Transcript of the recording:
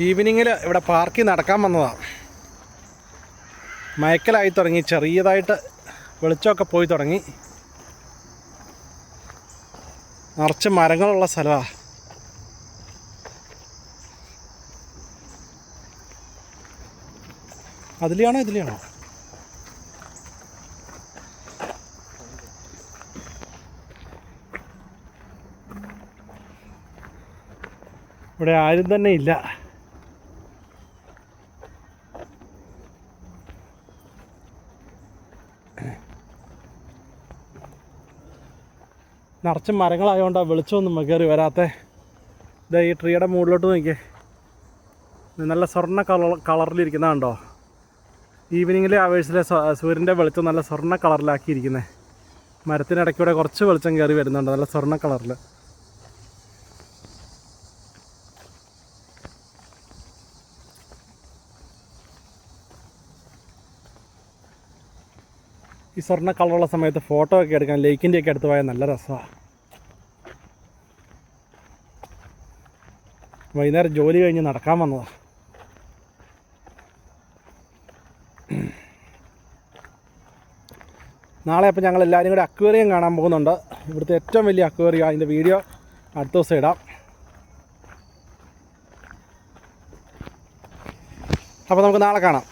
ഈവനിങ്ങിൽ ഇവിടെ പാർക്കിൽ നടക്കാൻ വന്നതാണ്. മയക്കലായി തുടങ്ങി, ചെറിയതായിട്ട് വെളിച്ചമൊക്കെ പോയി തുടങ്ങി. നിറച്ച് മരങ്ങളുള്ള സ്ഥലമാണ്. അതിലെയാണോ ഇതിലെയാണോ? ഇവിടെ ആരും തന്നെ ഇല്ല. നിറച്ച് മരങ്ങളായതുകൊണ്ടാണ് വെളിച്ചമൊന്നും കയറി വരാത്ത. ഇതാ ഈ ട്രീയുടെ മുകളിലോട്ട് നോക്കിയേ, നല്ല സ്വർണ്ണ കളറിലിരിക്കുന്നതുണ്ടോ? ഈവനിങ്ങിലെ ആവേഴ്സിലെ സൂര്യൻ്റെ വെളിച്ചം നല്ല സ്വർണ്ണ കളറിലാക്കിയിരിക്കുന്നത്. മരത്തിനിടയ്ക്കൂടെ കുറച്ച് വെളിച്ചം കയറി വരുന്നുണ്ട്, നല്ല സ്വർണ്ണ കളറിൽ. ഈ സ്വർണ്ണ കളറുള്ള സമയത്ത് ഫോട്ടോ ഒക്കെ എടുക്കാൻ ലേക്കിൻ്റെയൊക്കെ അടുത്ത് പോയാൽ നല്ല രസമാണ്. വൈകുന്നേരം ജോലി കഴിഞ്ഞ് നടക്കാൻ വന്നതാണ്. നാളെ അപ്പോൾ ഞങ്ങൾ എല്ലാവരും കൂടി അക്വേറിയം കാണാൻ പോകുന്നുണ്ട്. ഇവിടുത്തെ ഏറ്റവും വലിയ അക്വേറിയം. അതിൻ്റെ വീഡിയോ അടുത്ത ദിവസം ഇടാം. അപ്പോൾ നമുക്ക് നാളെ കാണാം.